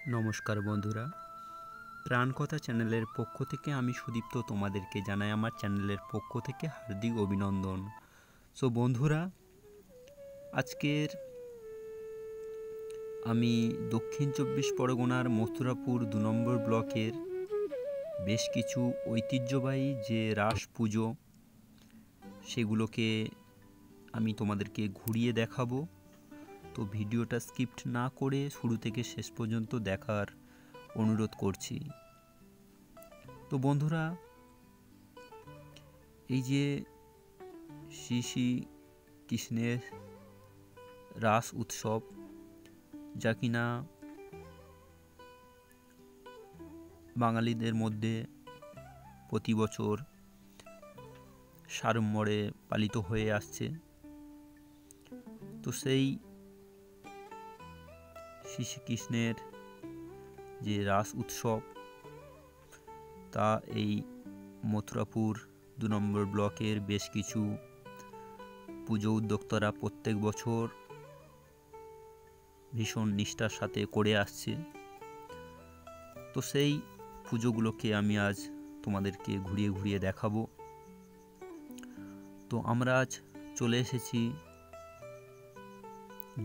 নমস্কার বন্ধুরা, প্রাণকথা চ্যানেলের পক্ষ থেকে আমি সুদীপ্ত তোমাদেরকে জানাই আমার চ্যানেলের পক্ষ থেকে হার্দিক অভিনন্দন। সো বন্ধুরা, আজকের আমি দক্ষিণ ২৪ পরগনার মথুরাপুর ২ নম্বর ব্লকের বেশ কিছু ঐতিহ্যবাহী যে রাস পুজো সেগুলোকে আমি তোমাদেরকে ঘুরিয়ে দেখাবো। তো ভিডিওটা স্কিপ না করে শুরু থেকে শেষ পর্যন্ত দেখার অনুরোধ করছি। তো বন্ধুরা, এই যে শ্রী শ্রী কৃষ্ণের রাস উৎসব, যা কিনা বাঙালিদের মধ্যে প্রতি বছর সাড়ম্বরে পালিত হয়ে আসছে, তো সেই শ্রী শ্রীকৃষ্ণের যে রাস উৎসব তা এই মথুরাপুর ২ নম্বর ব্লকের বেশ কিছু পুজো উদ্যোক্তারা প্রত্যেক বছর ভীষণ নিষ্ঠার সাথে করে আসছে। তো সেই পুজোগুলোকে আমি আজ তোমাদেরকে ঘুরিয়ে ঘুরিয়ে দেখাবো। তো আমরা আজ চলে এসেছি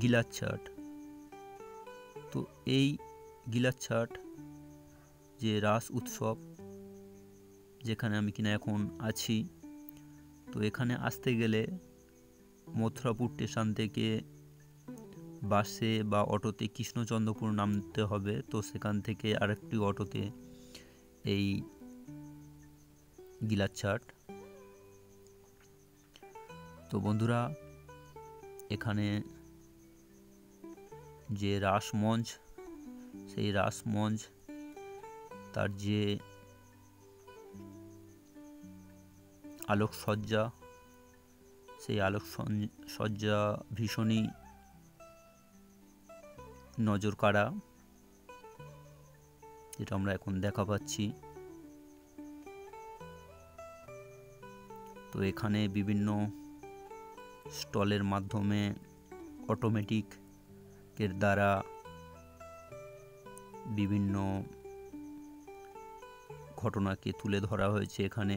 গিলাচ্ছাট। তো এই গিলাচ্ছাট যে রাস উৎসব, যেখানে আমি কিনা এখন আছি, তো এখানে আসতে গেলে মথুরাপুর স্টেশন থেকে বাসে বা অটোতে কৃষ্ণচন্দ্রপুর নামতে হবে। তো সেখান থেকে আরেকটি অটোতে এই গিলাচ্ছাট। তো বন্ধুরা, এখানে যে রাসমঞ্চ, সেই রাসমঞ্চ তার যে আলোকসজ্জা, সেই আলোকসজ্জা ভীষণই নজর কাড়া, যেটা আমরা এখন দেখা পাচ্ছি। তো এখানে বিভিন্ন স্টলের মাধ্যমে অটোমেটিকের দ্বারা বিভিন্ন ঘটনাকে তুলে ধরা হয়েছে। এখানে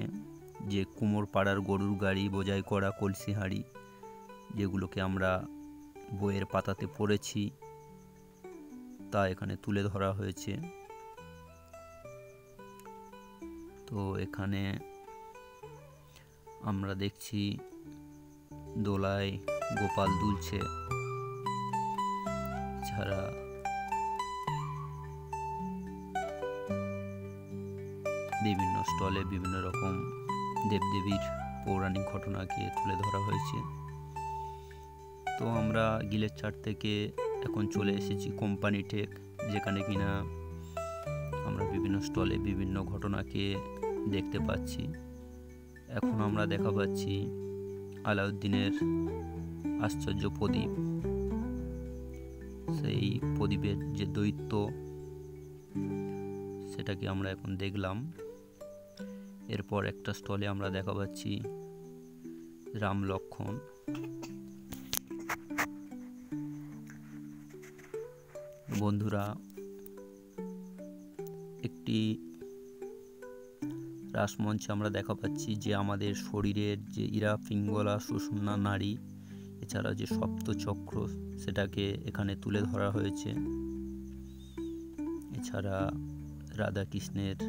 যে কুমোরপাড়ার গরুর গাড়ি, বোঝাই করা কলসি হাঁড়ি, যেগুলোকে আমরা বইয়ের পাতাতে পড়েছি, তা এখানে তুলে ধরা হয়েছে। তো এখানে আমরা দেখছি দোলায় গোপাল দুলছে, ছাড়া বিভিন্ন স্টলে বিভিন্ন রকম দেবদেবীর পৌরাণিক ঘটনাকে তুলে ধরা হয়েছে। তো আমরা গিলাচ্ছাট থেকে এখন চলে এসেছি কোম্পানি টেক, যেখানে কিনা আমরা বিভিন্ন স্টলে বিভিন্ন ঘটনাকে দেখতে পাচ্ছি। এখন আমরা দেখা পাচ্ছি আলাউদ্দিনের আশ্চর্য প্রদীপ। সেই প্রদীপের যে দৈত্য, সেটাকে আমরা এখন দেখলাম। এরপর একটা স্টলে আমরা দেখা পাচ্ছি রাম লক্ষ্মণ। বন্ধুরা, একটি রাসমঞ্চে আমরা দেখা পাচ্ছি যে আমাদের শরীরের যে ইরা পিঙ্গলা সুষুম্না নাড়ি, এছাড়া যে সপ্তচক্র, সেটাকে এখানে তুলে ধরা হয়েছে। এছাড়া রাধা কৃষ্ণের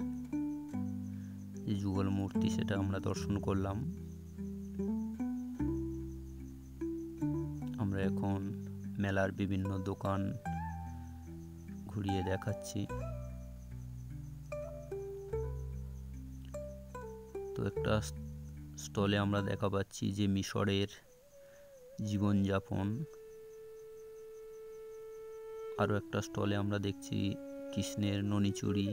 যে যুগল মূর্তি, সেটা আমরা দর্শন করলাম। আমরা এখন মেলার বিভিন্ন দোকান ঘুরিয়ে দেখাচ্ছি। তো একটা স্টলে আমরা দেখা পাচ্ছি যে মিশরের জীবনযাপন। আরও একটা স্টলে আমরা দেখছি কৃষ্ণের ননিচুরি।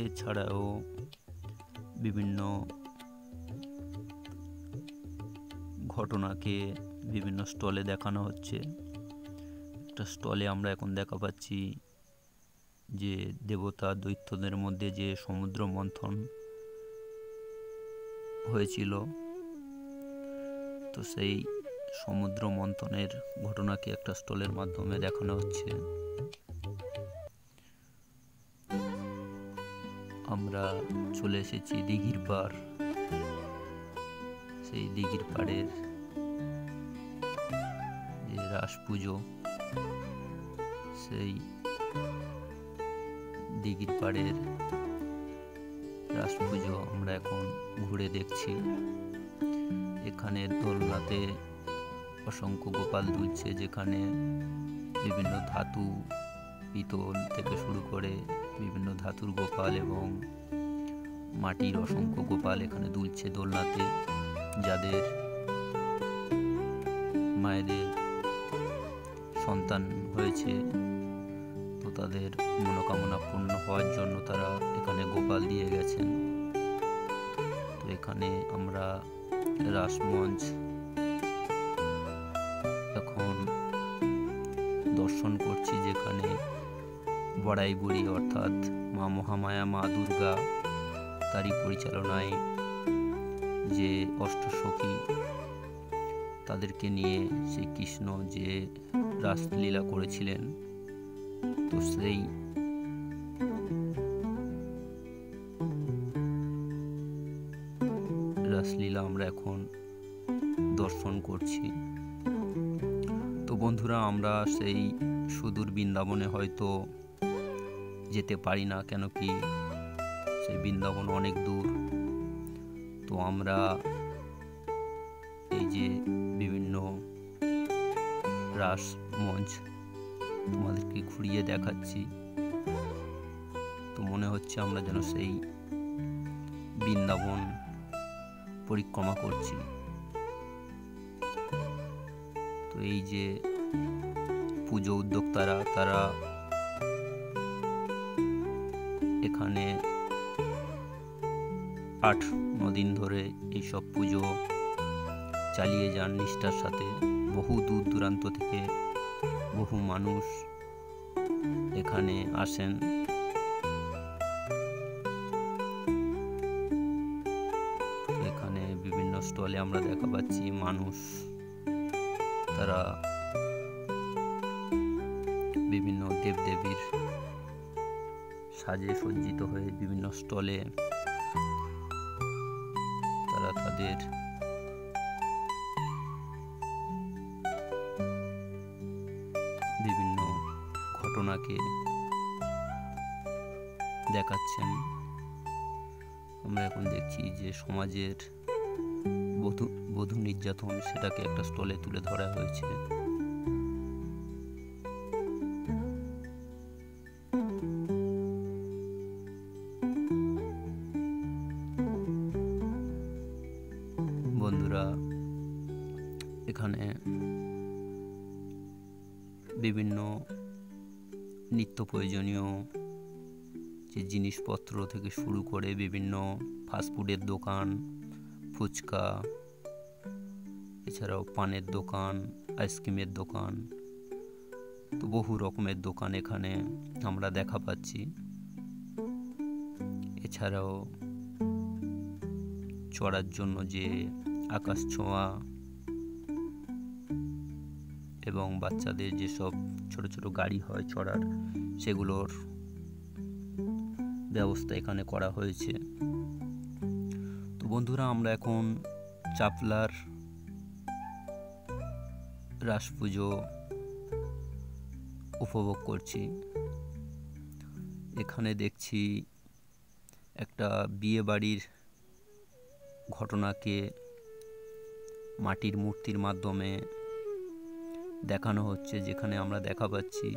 এছাড়াও বিভিন্ন ঘটনাকে বিভিন্ন স্টলে দেখানো হচ্ছে। একটা স্টলে আমরা এখন দেখা পাচ্ছি যে দেবতা দৈত্যদের মধ্যে যে সমুদ্র মন্থন হয়েছিল, তো সেই সমুদ্র মন্থনের ঘটনাকে একটা স্টলের মাধ্যমে দেখানো হচ্ছে। আমরা চলে এসেছি দিঘির পাড়। সেই দিঘির পাড়ের যে রাস পুজো, সেই দিঘির পাড়ের রাস পুজো আমরা এখন ঘুরে দেখছি। এখানে দোলনাতে অসংখ্য গোপাল দুলছে, যেখানে বিভিন্ন ধাতু, পিতল থেকে শুরু করে বিভিন্ন ধাতুর গোপাল এবং মাটির অসংখ্য গোপাল এখানে দুলছে দোলনাতে। যাদের মায়েদের সন্তান হয়েছে, তো তাদের মনোকামনা পূর্ণ হওয়ার জন্য তারা এখানে গোপাল দিয়ে গেছেন। তো এখানে আমরা রাসমঞ্চ এখন দর্শন করছি, যেখানে বড়াই বুড়ি অর্থাৎ মা মহামায়া, মা দুর্গা, তারই পরিচালনায় যে অষ্টসখী, তাদেরকে নিয়ে সেই কৃষ্ণ যে রাসলীলা করেছিলেন, তো সেই রাসলীলা আমরা এখন দর্শন করছি। তো বন্ধুরা, আমরা সেই সুদূর বৃন্দাবনে হয়তো যেতে পারি না, কেন কি সেই বৃন্দাবন অনেক দূর। তো আমরা এই যে বিভিন্ন রাস মঞ্চ তোমাদেরকে ঘুরিয়ে দেখাচ্ছি, তো মনে হচ্ছে আমরা যেন সেই বৃন্দাবন পরিক্রমা করছি। তো এই যে পুজো উদ্যোক্তারা, তারা এখানে 8-9 দিন ধরে এইসব পুজো চালিয়ে যান নিষ্ঠার সাথে। বহু দূর দূরান্ত থেকে বহু মানুষ এখানে আসেন। এখানে বিভিন্ন স্টলে আমরা দেখা পাচ্ছি মানুষ, তারা বিভিন্ন দেবদেবীর সাজে সজ্জিত হয়ে বিভিন্ন স্টলে তারা তাদের বিভিন্ন ঘটনাকে দেখাচ্ছেন। আমরা এখন দেখছি যে সমাজের বধূ নির্যাতন, সেটাকে একটা স্টলে তুলে ধরা হয়েছে। বন্ধুরা, এখানে বিভিন্ন নিত্য প্রয়োজনীয় যে জিনিসপত্র থেকে শুরু করে বিভিন্ন ফাস্টফুডের দোকান, ফুচকা, এছাড়াও পানের দোকান, আইসক্রিমের দোকান, তো বহু রকমের দোকান এখানে আমরা দেখা পাচ্ছি। এছাড়াও চড়ার জন্য যে আকাশ ছোঁয়া এবং বাচ্চাদের যেসব ছোট ছোট গাড়ি হয় চড়ার, সেগুলোর ব্যবস্থা এখানে করা হয়েছে। তো বন্ধুরা, আমরা এখন চাপলার রাস পুজো উপভোগ করছি। এখানে দেখছি একটা বিয়ে বাড়ির ঘটনাকে মাটির মূর্তির মাধ্যমে দেখানো হচ্ছে, যেখানে আমরা দেখা পাচ্ছি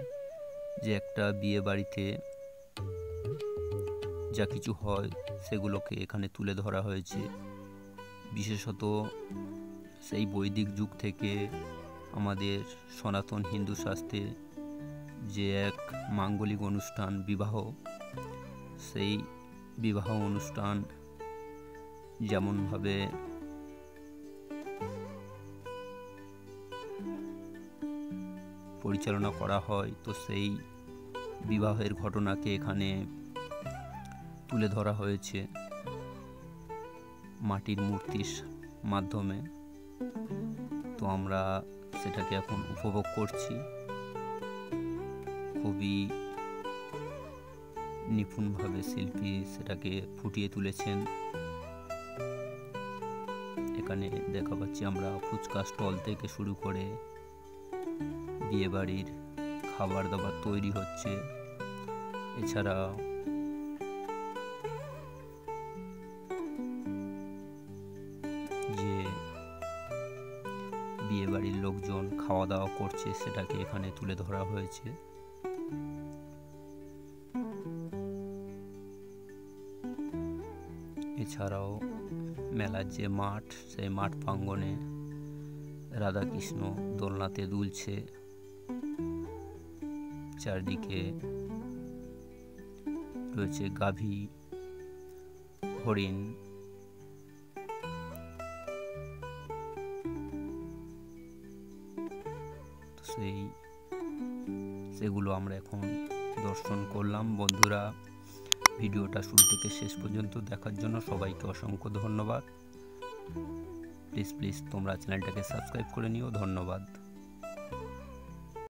যে একটা বিয়ে বাড়িতে যা কিছু হয় সেগুলোকে এখানে তুলে ধরা হয়েছে। বিশেষত সেই বৈদিক যুগ থেকে আমাদের সনাতন হিন্দু শাস্ত্রে যে এক মাঙ্গলিক অনুষ্ঠান বিবাহ, সেই বিবাহ অনুষ্ঠান যেমনভাবে পরিচালনা করা হয়, তো সেই বিবাহের ঘটনাকে এখানে তুলে ধরা হয়েছে মাটির মূর্তির মাধ্যমে। তো আমরা সেটাকে এখন উপভোগ করছি। খুবই নিপুণভাবে শিল্পী সেটাকে ফুটিয়ে তুলেছেন। এখানে দেখা পাচ্ছি আমরা ফুচকা স্টল থেকে শুরু করে বিয়েবাড়ির খাবার দাবার তৈরি হচ্ছে। এছাড়া যে বিয়েবাড়ির লোকজন খাওয়া দাওয়া করছে সেটাকে এখানে তুলে ধরা হয়েছে। এছাড়াও মেলার যে মাঠ, সেই মাঠ প্রাঙ্গণে রাধাকৃষ্ণ দোলনাতে দুলছে। চারদিকে রয়েছে গাভী, হরিণ, সেগুলো আমরা এখন দর্শন করলাম। বন্ধুরা, ভিডিওটা শুরু থেকে শেষ পর্যন্ত দেখার জন্য সবাইকে অসংখ্য ধন্যবাদ। প্লিজ তোমরা চ্যানেলটাকে সাবস্ক্রাইব করে নিও। ধন্যবাদ।